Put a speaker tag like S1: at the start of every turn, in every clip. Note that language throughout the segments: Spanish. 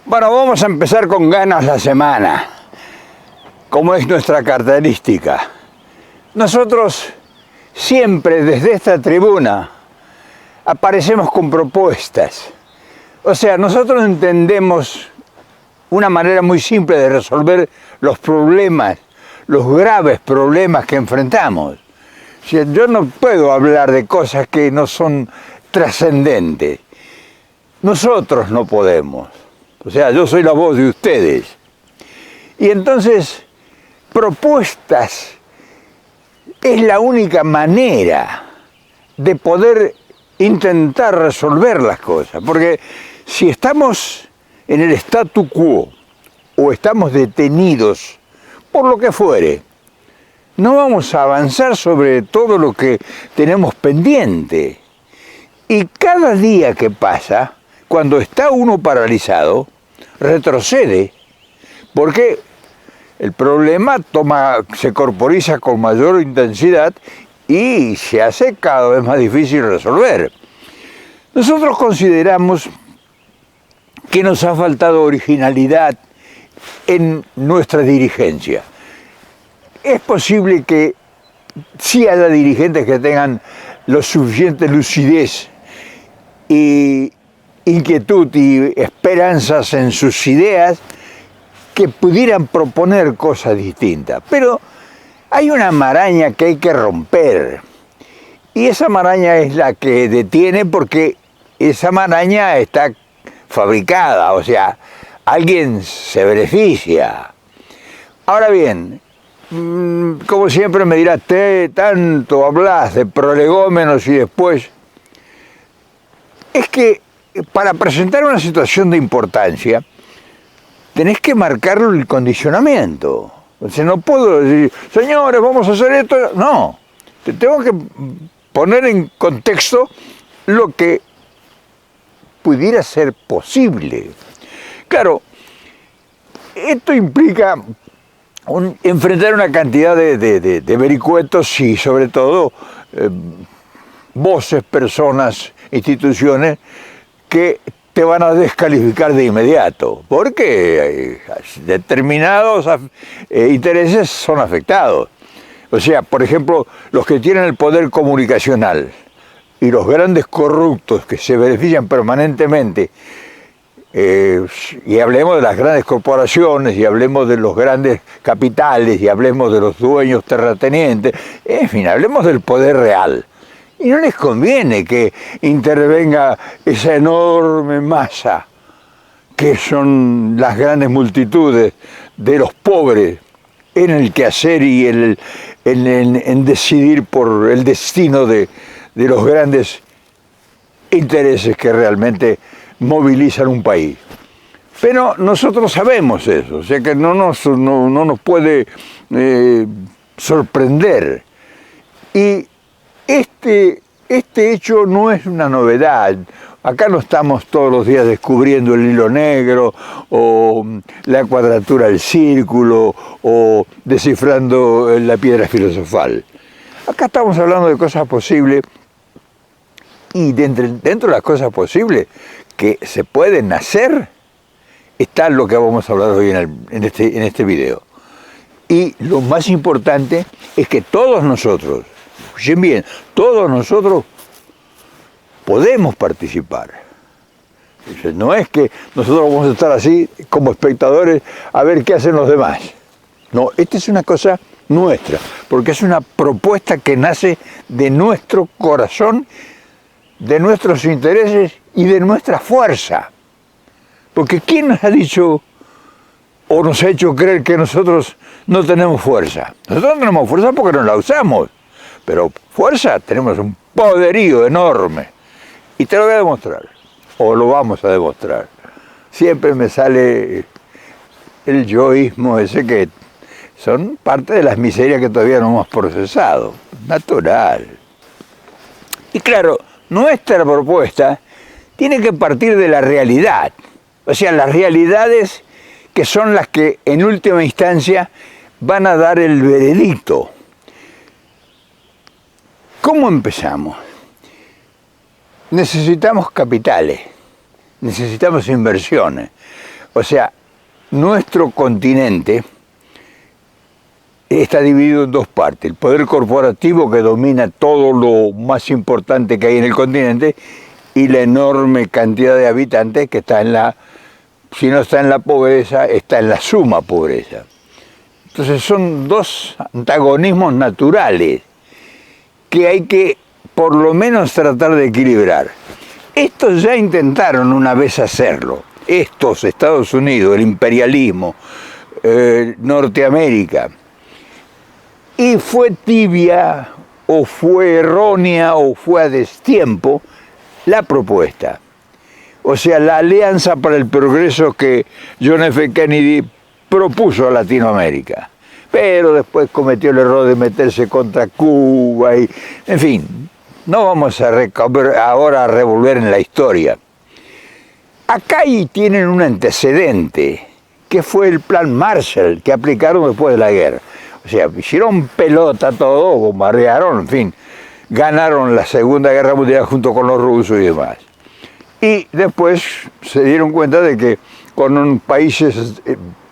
S1: Bueno, vamos a empezar con ganas la semana, como es nuestra característica. Nosotros siempre desde esta tribuna aparecemos con propuestas. O sea, nosotros entendemos una manera muy simple de resolver los problemas, los graves problemas que enfrentamos. O sea, yo no puedo hablar de cosas que no son trascendentes. Nosotros no podemos. O sea, yo soy la voz de ustedes. Y entonces, propuestas es la única manera de poder intentar resolver las cosas. Porque si estamos en el statu quo o estamos detenidos por lo que fuere, no vamos a avanzar sobre todo lo que tenemos pendiente. Y cada día que pasa, cuando está uno paralizado, retrocede, porque el problema se corporiza con mayor intensidad y se hace cada vez más difícil resolver. Nosotros consideramos que nos ha faltado originalidad en nuestra dirigencia. Es posible que sí haya dirigentes que tengan lo suficiente lucidez y inquietud y esperanzas en sus ideas que pudieran proponer cosas distintas. Pero hay una maraña que hay que romper. Y esa maraña es la que detiene, porque esa maraña está fabricada, o sea, alguien se beneficia. Ahora bien, como siempre me dirás, tanto hablas de prolegómenos y después... Es que para presentar una situación de importancia, tenés que marcarlo el condicionamiento. O sea, no puedo decir, señores, vamos a hacer esto. No, te tengo que poner en contexto lo que pudiera ser posible. Claro, esto implica enfrentar una cantidad de vericuetos y sobre todo voces, personas, instituciones que te van a descalificar de inmediato, porque determinados intereses son afectados. O sea, por ejemplo, los que tienen el poder comunicacional y los grandes corruptos que se benefician permanentemente, y hablemos de las grandes corporaciones, y hablemos de los grandes capitales, y hablemos de los dueños terratenientes, en fin, hablemos del poder real. Y no les conviene que intervenga esa enorme masa que son las grandes multitudes de los pobres en el quehacer y en decidir por el destino de los grandes intereses que realmente movilizan un país. Pero nosotros sabemos eso, o sea que no nos puede sorprender. Y este hecho no es una novedad. Acá no estamos todos los días descubriendo el hilo negro o la cuadratura del círculo o descifrando la piedra filosofal. Acá estamos hablando de cosas posibles y dentro de las cosas posibles que se pueden hacer está lo que vamos a hablar hoy en este video. Y lo más importante es que todos nosotros, escuchen bien, todos nosotros podemos participar. No es que nosotros vamos a estar así como espectadores a ver qué hacen los demás. No, esta es una cosa nuestra, porque es una propuesta que nace de nuestro corazón, de nuestros intereses y de nuestra fuerza. Porque ¿quién nos ha dicho o nos ha hecho creer que nosotros no tenemos fuerza? Nosotros no tenemos fuerza porque no la usamos. Pero fuerza, tenemos un poderío enorme. Y te lo voy a demostrar, o lo vamos a demostrar. Siempre me sale el yoísmo ese que son parte de las miserias que todavía no hemos procesado. Natural. Y claro, nuestra propuesta tiene que partir de la realidad. O sea, las realidades que son las que en última instancia van a dar el veredicto. ¿Cómo empezamos? Necesitamos capitales, necesitamos inversiones. O sea, nuestro continente está dividido en dos partes. El poder corporativo, que domina todo lo más importante que hay en el continente, y la enorme cantidad de habitantes que está en la, si no está en la pobreza, está en la suma pobreza. Entonces son dos antagonismos naturales que hay que por lo menos tratar de equilibrar. Estos ya intentaron una vez hacerlo. Estos, Estados Unidos, el imperialismo, Norteamérica. Y fue tibia, o fue errónea, o fue a destiempo la propuesta. O sea, la alianza para el progreso que John F. Kennedy propuso a Latinoamérica. Pero después cometió el error de meterse contra Cuba y, en fin, no vamos ahora a revolver en la historia. Acá ahí tienen un antecedente, que fue el Plan Marshall, que aplicaron después de la guerra. O sea, hicieron pelota todo, bombardearon, en fin, ganaron la Segunda Guerra Mundial junto con los rusos y demás. Y después se dieron cuenta de que con un países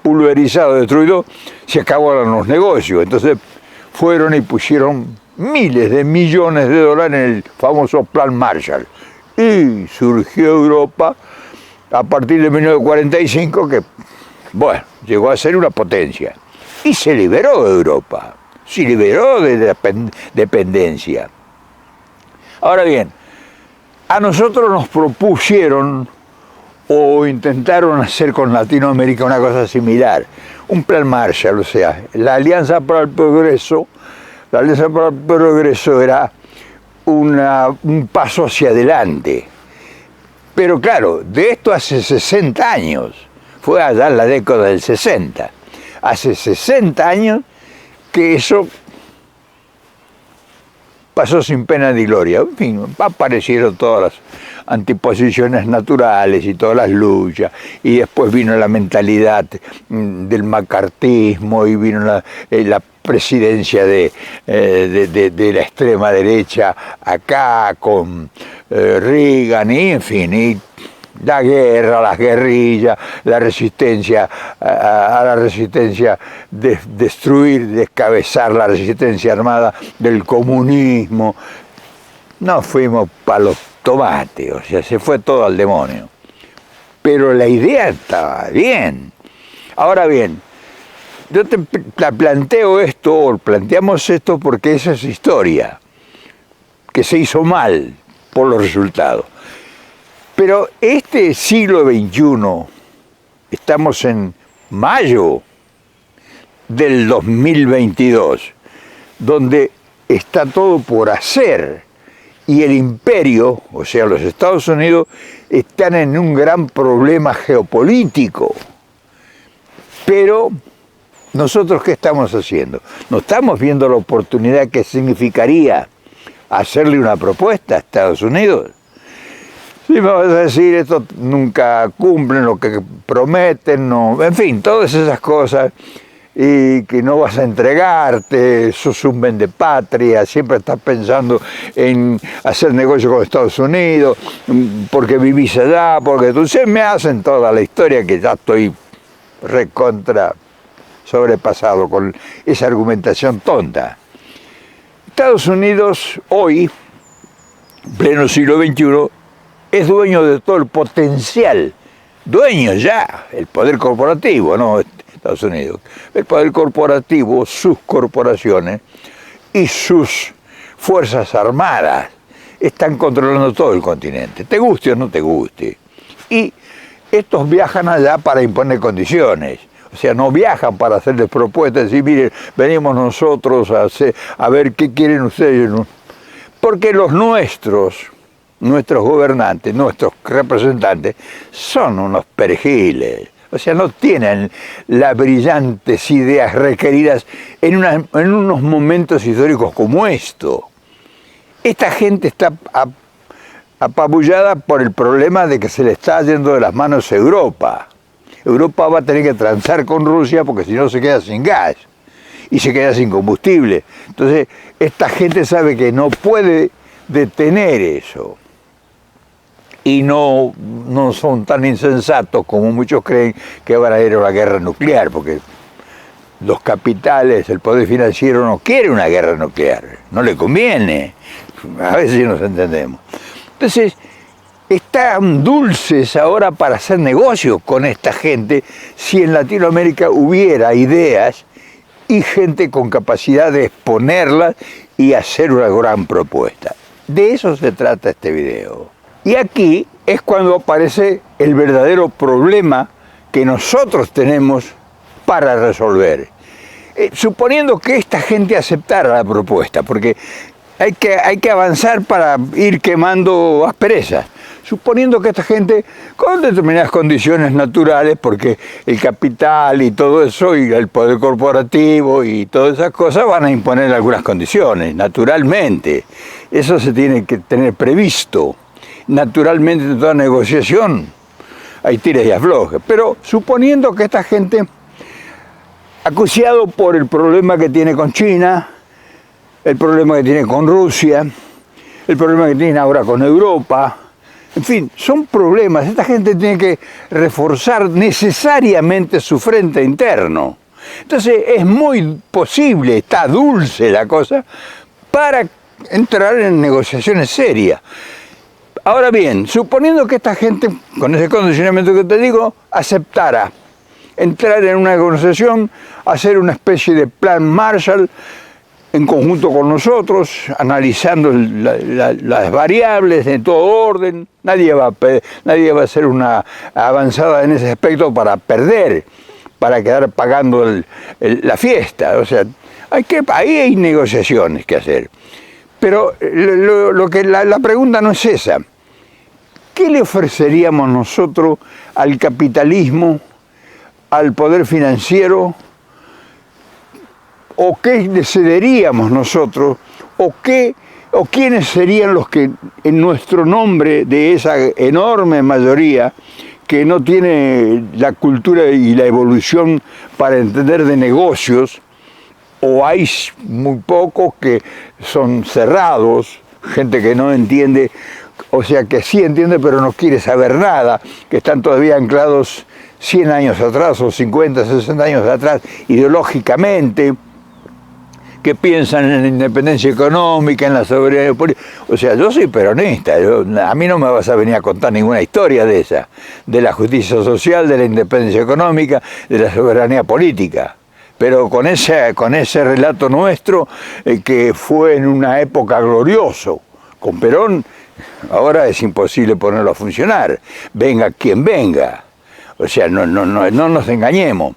S1: pulverizados, destruidos, se acabaron los negocios. Entonces fueron y pusieron miles de millones de dólares en el famoso Plan Marshall. Y surgió Europa a partir de 1945, que, bueno, llegó a ser una potencia. Y se liberó de Europa, se liberó de la dependencia. Ahora bien, a nosotros nos propusieron o intentaron hacer con Latinoamérica una cosa similar, un Plan Marshall, o sea, la Alianza para el Progreso. La Alianza para el Progreso era un paso hacia adelante. Pero claro, de esto hace 60 años, fue allá en la década del 60. Hace 60 años que eso pasó sin pena ni gloria. En fin, aparecieron todas las antiposiciones naturales y todas las luchas, y después vino la mentalidad del macartismo y vino la presidencia de la extrema derecha acá con Reagan y en fin, y la guerra, las guerrillas, la resistencia a la resistencia, de destruir, descabezar la resistencia armada del comunismo. Nos fuimos para los tomates, o sea, se fue todo al demonio. Pero la idea estaba bien. Ahora bien, yo te planteo esto, o planteamos esto porque esa es historia, que se hizo mal por los resultados. Pero este siglo XXI, estamos en mayo del 2022, donde está todo por hacer, y el imperio, o sea, los Estados Unidos, están en un gran problema geopolítico. Pero nosotros, ¿qué estamos haciendo? No estamos viendo la oportunidad que significaría hacerle una propuesta a Estados Unidos. Si me vas a decir, esto nunca cumplen lo que prometen, no, en fin, todas esas cosas, y que no vas a entregarte, sos un vendepatria, siempre estás pensando en hacer negocio con Estados Unidos, porque vivís allá, porque tú se me hacen toda la historia que ya estoy recontra sobrepasado con esa argumentación tonta. Estados Unidos hoy, pleno siglo XXI, es dueño de todo el potencial, dueño ya, el poder corporativo, no Estados Unidos, el poder corporativo, sus corporaciones y sus fuerzas armadas están controlando todo el continente, te guste o no te guste. Y estos viajan allá para imponer condiciones. O sea, no viajan para hacerles propuestas y decir, miren, venimos nosotros a ver qué quieren ustedes. Porque los nuestros gobernantes, nuestros representantes, son unos perejiles. O sea, no tienen las brillantes ideas requeridas en unos momentos históricos como esto. Esta gente está apabullada por el problema de que se le está yendo de las manos a Europa. Europa va a tener que transar con Rusia porque si no se queda sin gas y se queda sin combustible. Entonces, esta gente sabe que no puede detener eso. y no son tan insensatos como muchos creen que van a ir a una guerra nuclear, porque los capitales, el poder financiero no quiere una guerra nuclear, no le conviene, a veces sí nos entendemos. Entonces, están dulces ahora para hacer negocios con esta gente si en Latinoamérica hubiera ideas y gente con capacidad de exponerlas y hacer una gran propuesta. De eso se trata este video. Y aquí es cuando aparece el verdadero problema que nosotros tenemos para resolver. Suponiendo que esta gente aceptara la propuesta, porque hay que avanzar para ir quemando asperezas. Suponiendo que esta gente, con determinadas condiciones naturales, porque el capital y todo eso, y el poder corporativo y todas esas cosas van a imponer algunas condiciones, naturalmente. Eso se tiene que tener previsto. Naturalmente, en toda negociación hay tires y aflojes. Pero suponiendo que esta gente, acuciado por el problema que tiene con China, el problema que tiene con Rusia, el problema que tiene ahora con Europa, en fin, son problemas. Esta gente tiene que reforzar necesariamente su frente interno. Entonces es muy posible, está dulce la cosa, para entrar en negociaciones serias. Ahora bien, suponiendo que esta gente, con ese condicionamiento que te digo, aceptara entrar en una negociación, hacer una especie de plan Marshall, en conjunto con nosotros, analizando las variables en todo orden. Nadie va a hacer una avanzada en ese aspecto para perder, para quedar pagando la fiesta. O sea, ahí hay negociaciones que hacer. Pero la pregunta no es esa. ¿Qué le ofreceríamos nosotros al capitalismo, al poder financiero? ¿O qué le cederíamos nosotros? ¿O quiénes serían los que, en nuestro nombre de esa enorme mayoría que no tiene la cultura y la evolución para entender de negocios, o hay muy pocos que son cerrados, gente que no entiende, o sea que sí entiende pero no quiere saber nada, que están todavía anclados 100 años atrás o 50, 60 años atrás ideológicamente, que piensan en la independencia económica, en la soberanía política? O sea, yo soy peronista, a mí no me vas a venir a contar ninguna historia de esa, de la justicia social, de la independencia económica, de la soberanía política. Pero con ese relato nuestro, que fue en una época glorioso, con Perón, ahora es imposible ponerlo a funcionar, venga quien venga. O sea, no nos engañemos.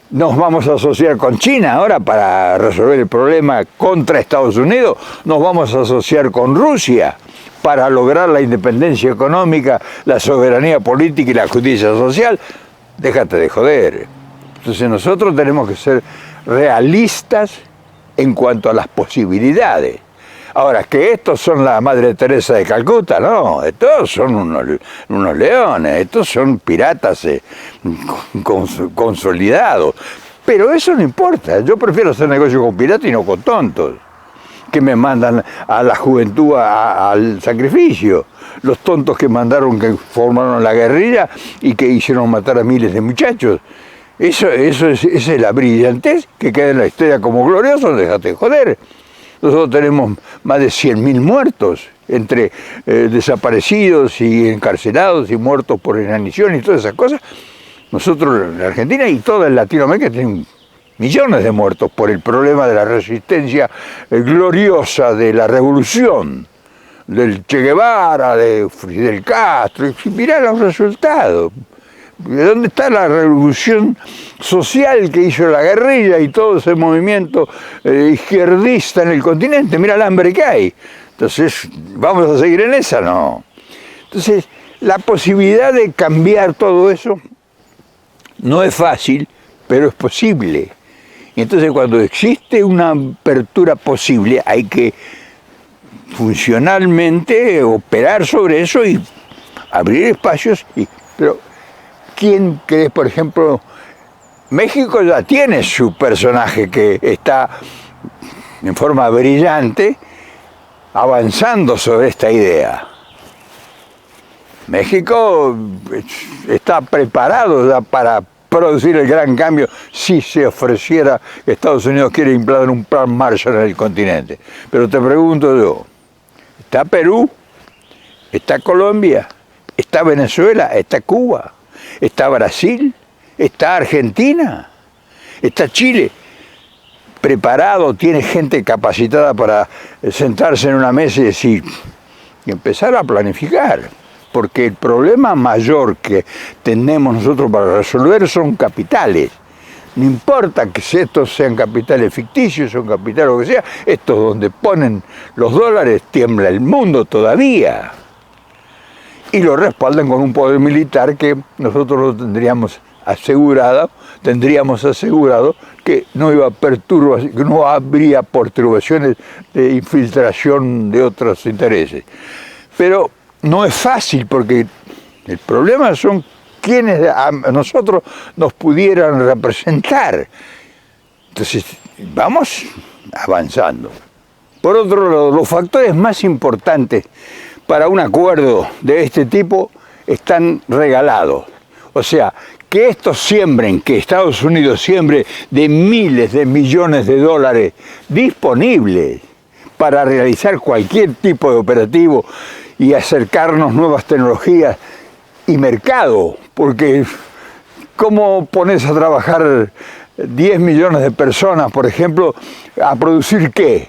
S1: ¿Nos vamos a asociar con China ahora para resolver el problema contra Estados Unidos? ¿Nos vamos a asociar con Rusia para lograr la independencia económica, la soberanía política y la justicia social? Déjate de joder. Entonces nosotros tenemos que ser realistas en cuanto a las posibilidades. Ahora, que estos son la Madre Teresa de Calcuta, no, estos son unos leones, estos son piratas consolidados. Pero eso no importa, yo prefiero hacer negocio con piratas y no con tontos, que me mandan a la juventud al sacrificio. Los tontos que formaron la guerrilla y que hicieron matar a miles de muchachos. Esa es la brillantez que queda en la historia como glorioso, déjate de joder. Nosotros tenemos más de 100.000 muertos, entre desaparecidos y encarcelados y muertos por inanición y todas esas cosas. Nosotros en Argentina y toda Latinoamérica tenemos millones de muertos por el problema de la resistencia gloriosa de la revolución, del Che Guevara, de Fidel Castro. Y mirá los resultados. ¿Dónde está la revolución social que hizo la guerrilla y todo ese movimiento izquierdista en el continente? Mira el hambre que hay. Entonces, ¿vamos a seguir en esa? No. Entonces, la posibilidad de cambiar todo eso no es fácil, pero es posible. Y entonces, cuando existe una apertura posible, hay que funcionalmente operar sobre eso y abrir espacios. Pero ¿quién cree, por ejemplo, México ya tiene su personaje que está en forma brillante avanzando sobre esta idea? México está preparado ya para producir el gran cambio si se ofreciera que Estados Unidos quiere implantar un plan Marshall en el continente. Pero te pregunto yo, ¿está Perú? ¿Está Colombia? ¿Está Venezuela? ¿Está Cuba? ¿Está Brasil? ¿Está Argentina? ¿Está Chile? Preparado, tiene gente capacitada para sentarse en una mesa y empezar a planificar. Porque el problema mayor que tenemos nosotros para resolver son capitales. No importa que estos sean capitales ficticios, son capitales lo que sea, estos donde ponen los dólares tiembla el mundo todavía. Y lo respaldan con un poder militar que nosotros lo tendríamos asegurado que no iba a que no habría perturbaciones de infiltración de otros intereses. Pero no es fácil porque el problema son quienes a nosotros nos pudieran representar. Entonces, vamos avanzando. Por otro lado, los factores más importantes para un acuerdo de este tipo están regalados. O sea, que estos siembren, que Estados Unidos siembre de miles de millones de dólares disponibles para realizar cualquier tipo de operativo y acercarnos nuevas tecnologías y mercado, porque ¿cómo pones a trabajar 10 millones de personas, por ejemplo, a producir qué?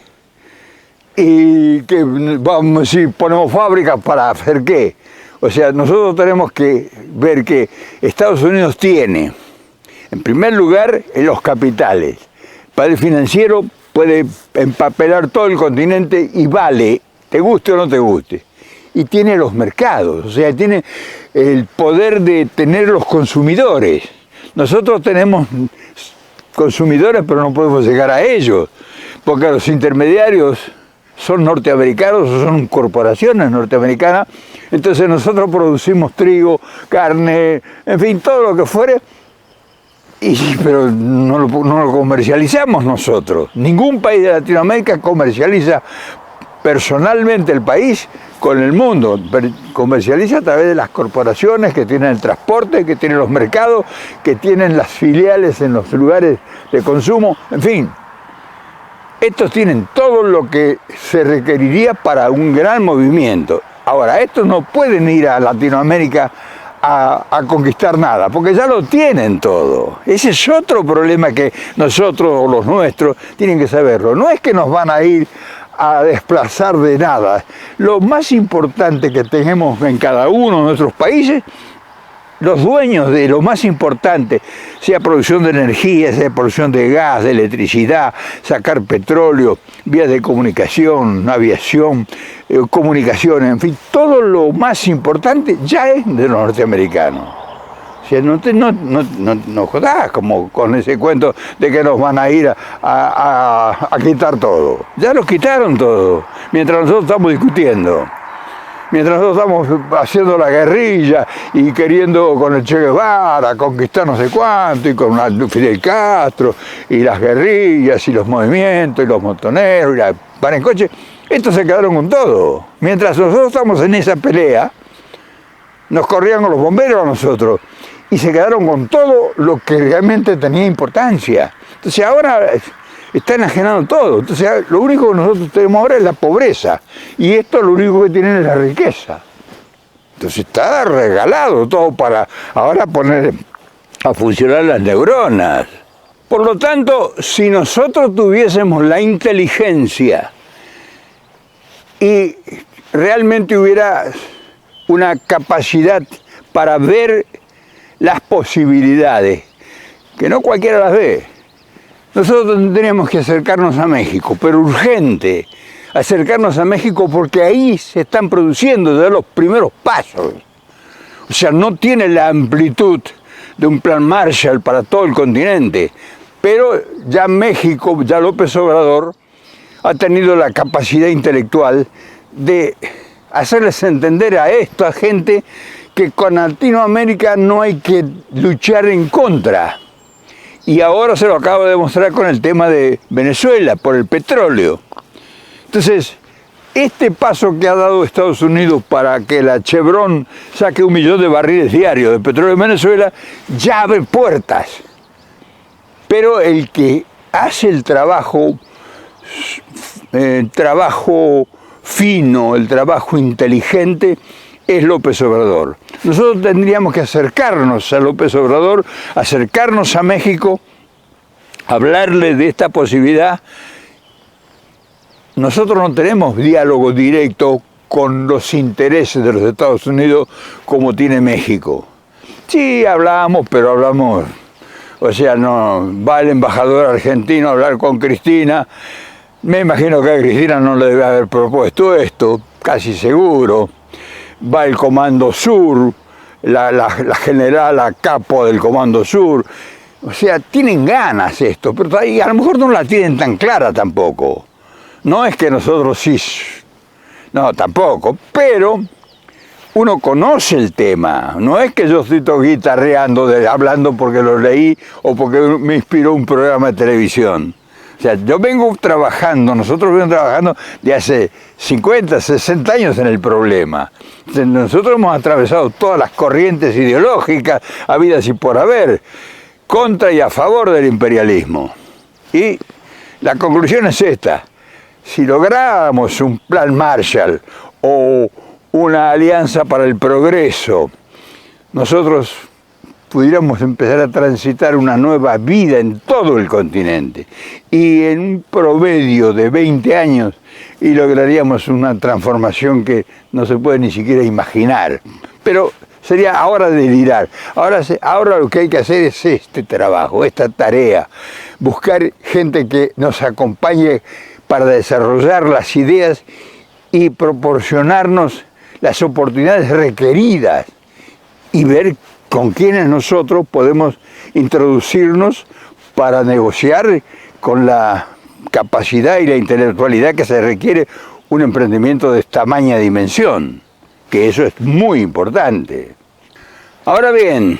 S1: Y que vamos a decir, ponemos fábricas para hacer qué. O sea, nosotros tenemos que ver que Estados Unidos tiene, en primer lugar, los capitales. El poder financiero puede empapelar todo el continente y vale, te guste o no te guste. Y tiene los mercados, o sea, tiene el poder de tener los consumidores. Nosotros tenemos consumidores, pero no podemos llegar a ellos, porque los intermediarios son norteamericanos o son corporaciones norteamericanas. Entonces nosotros producimos trigo, carne, en fin, todo lo que fuere, pero no lo comercializamos nosotros. Ningún país de Latinoamérica comercializa personalmente el país con el mundo, comercializa a través de las corporaciones que tienen el transporte, que tienen los mercados, que tienen las filiales en los lugares de consumo, en fin. Estos tienen todo lo que se requeriría para un gran movimiento. Ahora, estos no pueden ir a Latinoamérica a conquistar nada, porque ya lo tienen todo. Ese es otro problema que nosotros o los nuestros tienen que saberlo. No es que nos van a ir a desplazar de nada. Lo más importante que tenemos en cada uno de nuestros países, los dueños de lo más importante, sea producción de energía, sea producción de gas, de electricidad, sacar petróleo, vías de comunicación, aviación, comunicaciones, en fin, todo lo más importante ya es de los norteamericanos. O sea, no jodás como con ese cuento de que nos van a ir a quitar todo. Ya nos quitaron todo, mientras nosotros estamos discutiendo. Mientras nosotros estamos haciendo la guerrilla y queriendo con el Che Guevara conquistar no sé cuánto, y con Fidel Castro, y las guerrillas, y los movimientos, y los montoneros, y la van en coche, estos se quedaron con todo. Mientras nosotros estamos en esa pelea, nos corrían con los bomberos a nosotros, y se quedaron con todo lo que realmente tenía importancia. Entonces ahora está enajenado todo. Entonces lo único que nosotros tenemos ahora es la pobreza. Y esto lo único que tienen es la riqueza. Entonces está regalado todo para ahora poner a funcionar las neuronas. Por lo tanto, si nosotros tuviésemos la inteligencia y realmente hubiera una capacidad para ver las posibilidades, que no cualquiera las ve, nosotros tendríamos que acercarnos a México, pero urgente, acercarnos a México porque ahí se están produciendo ya los primeros pasos. O sea, no tiene la amplitud de un plan Marshall para todo el continente, pero ya México, ya López Obrador, ha tenido la capacidad intelectual de hacerles entender a esta gente que con Latinoamérica no hay que luchar en contra. Y ahora se lo acabo de demostrar con el tema de Venezuela, por el petróleo. Entonces, este paso que ha dado Estados Unidos para que la Chevron saque 1 millón de barriles diarios de petróleo en Venezuela, ya abre puertas. Pero el que hace el trabajo fino, el trabajo inteligente, es López Obrador. Nosotros tendríamos que acercarnos a López Obrador, acercarnos a México, hablarle de esta posibilidad. Nosotros no tenemos diálogo directo con los intereses de los Estados Unidos como tiene México. Sí, hablamos, pero hablamos, o sea, no va el embajador argentino a hablar con Cristina. Me imagino que a Cristina no le debe haber propuesto esto, casi seguro. Va el Comando Sur, la general a capo del Comando Sur. O sea, tienen ganas esto, pero ahí a lo mejor no la tienen tan clara tampoco. No es que nosotros sí, no, tampoco, pero uno conoce el tema. No es que yo estoy todo guitarreando, hablando porque lo leí o porque me inspiró un programa de televisión. O sea, yo vengo trabajando, nosotros venimos trabajando de hace 50, 60 años en el problema. Nosotros hemos atravesado todas las corrientes ideológicas, habidas y por haber, contra y a favor del imperialismo. Y la conclusión es esta: si lográramos un plan Marshall o una alianza para el progreso, nosotros pudiéramos empezar a transitar una nueva vida en todo el continente y en un promedio de 20 años y lograríamos una transformación que no se puede ni siquiera imaginar. Pero sería ahora delirar. Ahora lo que hay que hacer es este trabajo, esta tarea, buscar gente que nos acompañe para desarrollar las ideas y proporcionarnos las oportunidades requeridas y ver con quienes nosotros podemos introducirnos para negociar con la capacidad y la intelectualidad que se requiere un emprendimiento de tamaña dimensión, que eso es muy importante. Ahora bien,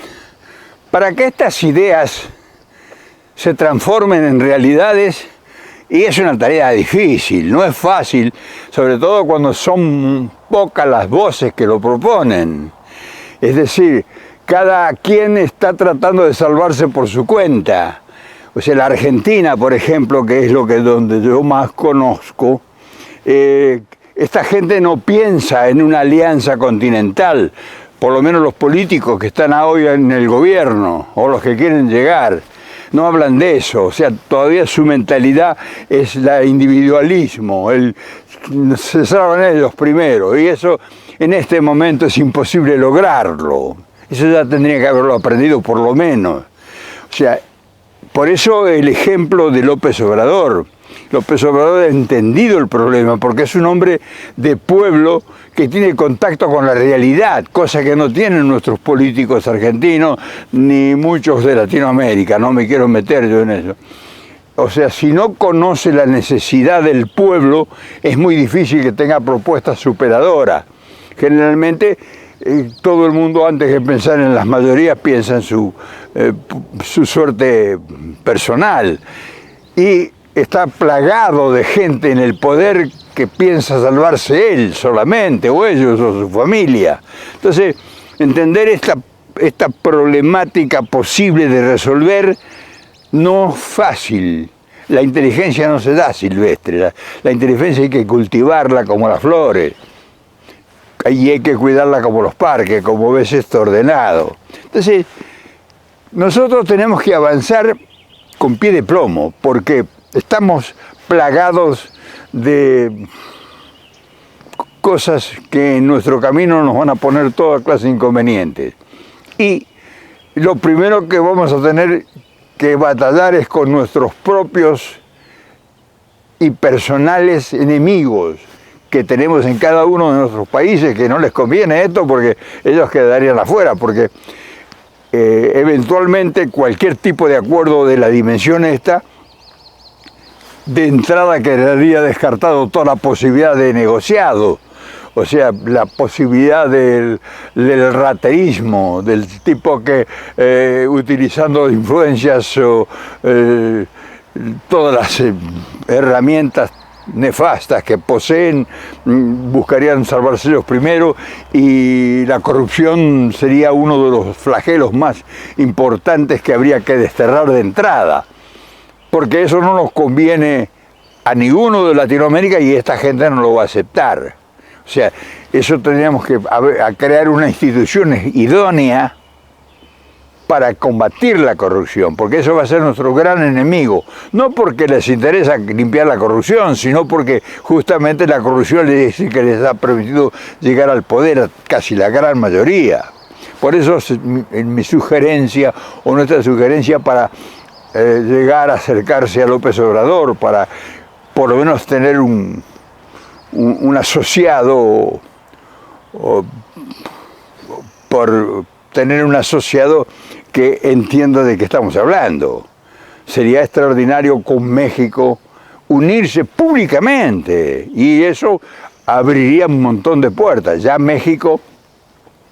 S1: para que estas ideas se transformen en realidades, y es una tarea difícil, no es fácil, sobre todo cuando son pocas las voces que lo proponen. Es decir, cada quien está tratando de salvarse por su cuenta. O sea, la Argentina, por ejemplo, que es donde yo más conozco, esta gente no piensa en una alianza continental, por lo menos los políticos que están hoy en el gobierno o los que quieren llegar. No hablan de eso, o sea, todavía su mentalidad es el individualismo, se salvan ellos primero, y eso en este momento es imposible lograrlo. Eso ya tendría que haberlo aprendido por lo menos. O sea, por eso el ejemplo de López Obrador. López Obrador ha entendido el problema porque es un hombre de pueblo que tiene contacto con la realidad, cosa que no tienen nuestros políticos argentinos ni muchos de Latinoamérica. No me quiero meter yo en eso. O sea, si no conoce la necesidad del pueblo, es muy difícil que tenga propuestas superadoras. Generalmente todo el mundo, antes de pensar en las mayorías, piensa en su suerte personal. Y está plagado de gente en el poder que piensa salvarse él solamente, o ellos, o su familia. Entonces, entender esta problemática posible de resolver no es fácil. La inteligencia no se da silvestre, la inteligencia hay que cultivarla como las flores. Y hay que cuidarla como los parques, como ves esto ordenado. Entonces, nosotros tenemos que avanzar con pie de plomo, porque estamos plagados de cosas que en nuestro camino nos van a poner toda clase de inconvenientes. Y lo primero que vamos a tener que batallar es con nuestros propios y personales enemigos que tenemos en cada uno de nuestros países, que no les conviene esto porque ellos quedarían afuera, porque eventualmente cualquier tipo de acuerdo de la dimensión esta, de entrada quedaría descartado toda la posibilidad de negociado, o sea, la posibilidad del raterismo, del tipo que utilizando influencias o todas las herramientas nefastas que poseen buscarían salvarse ellos primero, y la corrupción sería uno de los flagelos más importantes que habría que desterrar de entrada, porque eso no nos conviene a ninguno de Latinoamérica y esta gente no lo va a aceptar. O sea, eso tendríamos que crear una institución idónea para combatir la corrupción, porque eso va a ser nuestro gran enemigo. No porque les interesa limpiar la corrupción, sino porque justamente la corrupción es que les ha permitido llegar al poder a casi la gran mayoría. Por eso mi sugerencia, o nuestra sugerencia para llegar a acercarse a López Obrador, para por lo menos tener un asociado, por tener un asociado que entienda de qué estamos hablando. Sería extraordinario con México unirse públicamente, y eso abriría un montón de puertas. Ya México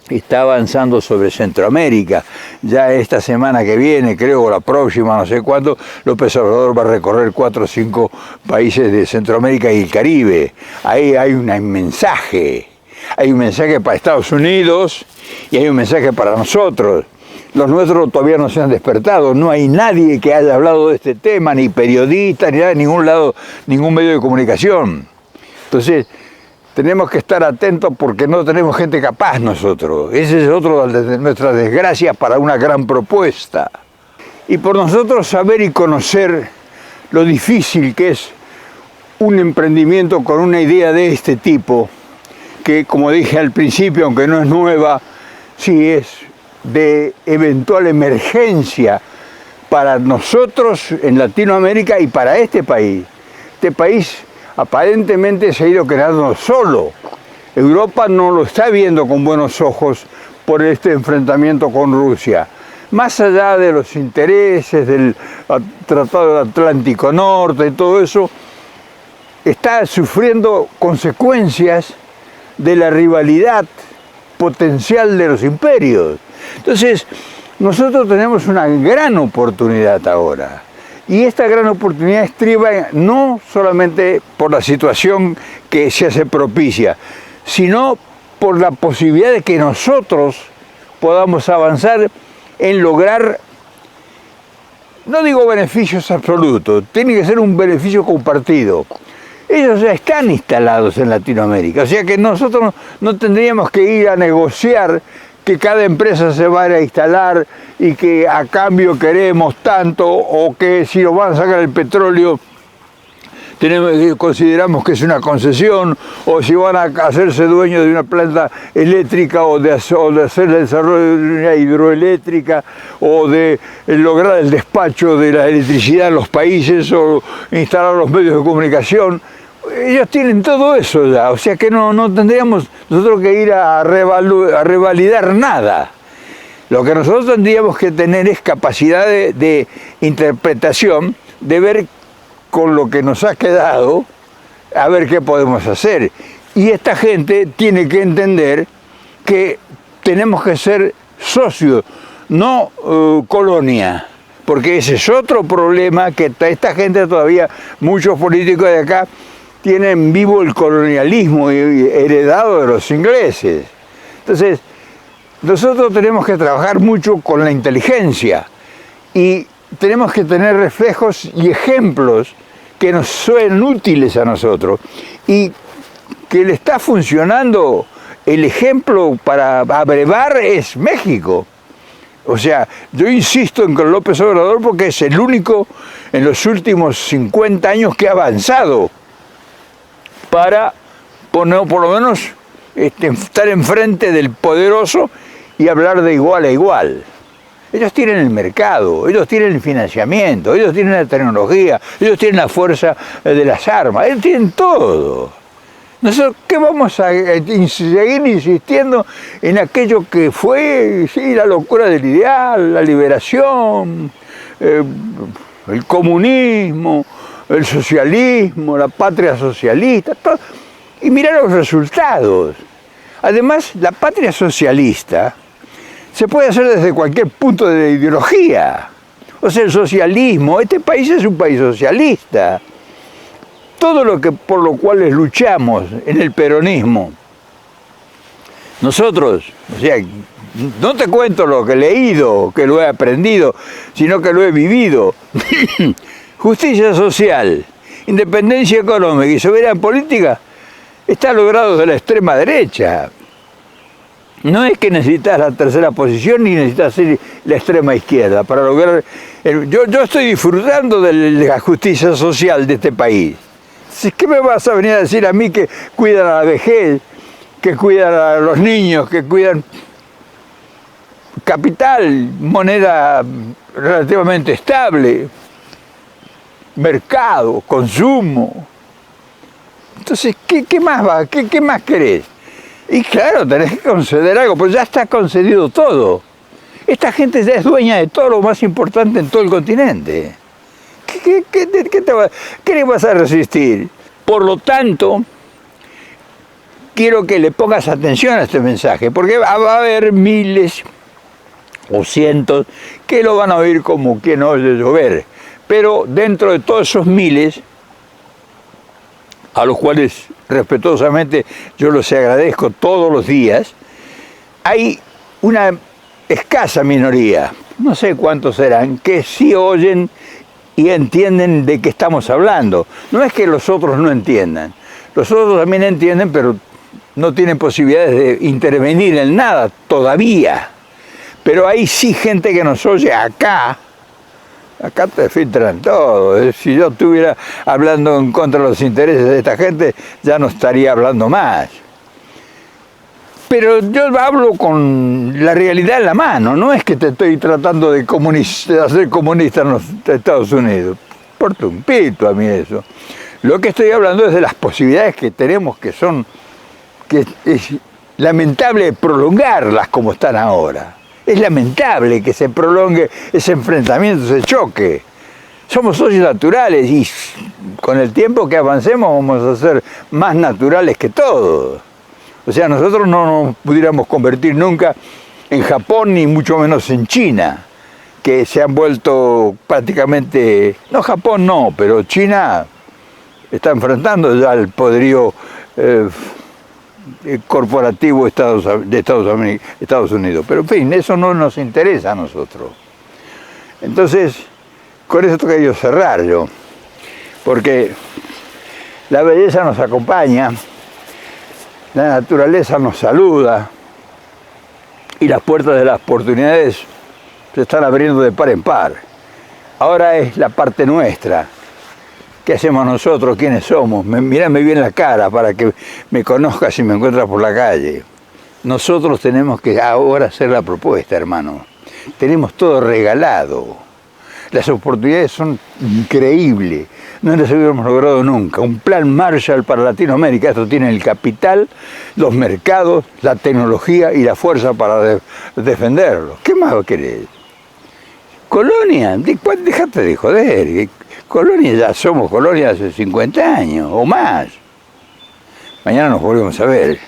S1: está avanzando sobre Centroamérica. Ya esta semana que viene, creo, o la próxima, no sé cuándo, López Obrador va a recorrer 4 o 5 países de Centroamérica y el Caribe. Ahí hay un mensaje. Hay un mensaje para Estados Unidos y hay un mensaje para nosotros. Los nuestros todavía no se han despertado. No hay nadie que haya hablado de este tema, ni periodista, ni nada, de ningún lado, ningún medio de comunicación. Entonces, tenemos que estar atentos porque no tenemos gente capaz nosotros. Ese es otro de nuestras desgracias para una gran propuesta. Y por nosotros saber y conocer lo difícil que es un emprendimiento con una idea de este tipo, que, como dije al principio, aunque no es nueva, sí es de eventual emergencia para nosotros en Latinoamérica y para este país. Este país aparentemente se ha ido quedando solo. Europa no lo está viendo con buenos ojos por este enfrentamiento con Rusia. Más allá de los intereses del Tratado del Atlántico Norte y todo eso, está sufriendo consecuencias de la rivalidad potencial de los imperios. Entonces, nosotros tenemos una gran oportunidad ahora. Y esta gran oportunidad estriba no solamente por la situación que se hace propicia, sino por la posibilidad de que nosotros podamos avanzar en lograr, no digo beneficios absolutos, tiene que ser un beneficio compartido. Ellos ya están instalados en Latinoamérica, o sea que nosotros no tendríamos que ir a negociar que cada empresa se vaya a instalar y que a cambio queremos tanto, o que si nos van a sacar el petróleo consideramos que es una concesión, o si van a hacerse dueños de una planta eléctrica o de hacer el desarrollo de una hidroeléctrica, o de lograr el despacho de la electricidad en los países, o instalar los medios de comunicación. Ellos tienen todo eso ya, o sea que no tendríamos nosotros que ir a revalidar nada. Lo que nosotros tendríamos que tener es capacidad de interpretación, de ver con lo que nos ha quedado, a ver qué podemos hacer. Y esta gente tiene que entender que tenemos que ser socios, no colonia, porque ese es otro problema, que esta gente todavía, muchos políticos de acá, tienen vivo el colonialismo heredado de los ingleses. Entonces, nosotros tenemos que trabajar mucho con la inteligencia y tenemos que tener reflejos y ejemplos que nos suenen útiles a nosotros, y que le está funcionando. El ejemplo para abrevar es México. O sea, yo insisto en con López Obrador porque es el único en los últimos 50 años que ha avanzado para por lo menos estar enfrente del poderoso y hablar de igual a igual. Ellos tienen el mercado, ellos tienen el financiamiento, ellos tienen la tecnología, ellos tienen la fuerza de las armas, ellos tienen todo. Nosotros, ¿qué vamos a seguir insistiendo en aquello que fue, sí, la locura del ideal, la liberación, el comunismo, el socialismo, la patria socialista, todo? Y mirar los resultados. Además, la patria socialista se puede hacer desde cualquier punto de la ideología. O sea, el socialismo, este país es un país socialista. todo lo que por lo cual luchamos en el peronismo. Nosotros, o sea, no te cuento lo que he leído, que lo he aprendido, sino que lo he vivido. Justicia social, independencia económica y soberanía política está logrado de la extrema derecha. No es que necesitas la tercera posición ni necesitas ser la extrema izquierda para lograr... Yo estoy disfrutando de la justicia social de este país. ¿Qué me vas a venir a decir a mí que cuidan a la vejez, que cuidan a los niños, que cuidan capital, moneda relativamente estable, mercado, consumo? Entonces, ¿qué más va? ¿Qué más querés? Y claro, tenés que conceder algo, pero ya está concedido todo. Esta gente ya es dueña de todo lo más importante en todo el continente. ¿Qué le vas a resistir? Por lo tanto, quiero que le pongas atención a este mensaje, porque va a haber miles o cientos que lo van a oír como quien oye llover. Pero dentro de todos esos miles, a los cuales respetuosamente yo los agradezco todos los días, hay una escasa minoría, no sé cuántos serán, que sí oyen y entienden de qué estamos hablando. No es que los otros no entiendan, los otros también entienden, pero no tienen posibilidades de intervenir en nada todavía. Pero hay sí gente que nos oye acá te filtran todo. Si yo estuviera hablando en contra de los intereses de esta gente, ya no estaría hablando más. Pero yo hablo con la realidad en la mano, no es que te estoy tratando de hacer comunista en los Estados Unidos. Importa un pito a mí eso. Lo que estoy hablando es de las posibilidades que tenemos, que es lamentable prolongarlas como están ahora. Es lamentable que se prolongue ese enfrentamiento, ese choque. Somos socios naturales y con el tiempo que avancemos vamos a ser más naturales que todos. O sea, nosotros no nos pudiéramos convertir nunca en Japón ni mucho menos en China, que se han vuelto prácticamente, no Japón no, pero China está enfrentando ya el poderío corporativo de Estados Unidos. Pero en fin, eso no nos interesa a nosotros. Entonces, con eso quería cerrar yo, porque la belleza nos acompaña, la naturaleza nos saluda y las puertas de las oportunidades se están abriendo de par en par. Ahora es la parte nuestra. ¿Qué hacemos nosotros? ¿Quiénes somos? Mírame bien la cara para que me conozcas si me encuentras por la calle. Nosotros tenemos que ahora hacer la propuesta, hermano. Tenemos todo regalado. Las oportunidades son increíbles. No las hubiéramos logrado nunca. Un plan Marshall para Latinoamérica. Esto tiene el capital, los mercados, la tecnología y la fuerza para defenderlo. ¿Qué más querés? Colonia, dejate de joder. Colonia, ya somos colonia hace 50 años o más. Mañana nos volvemos a ver.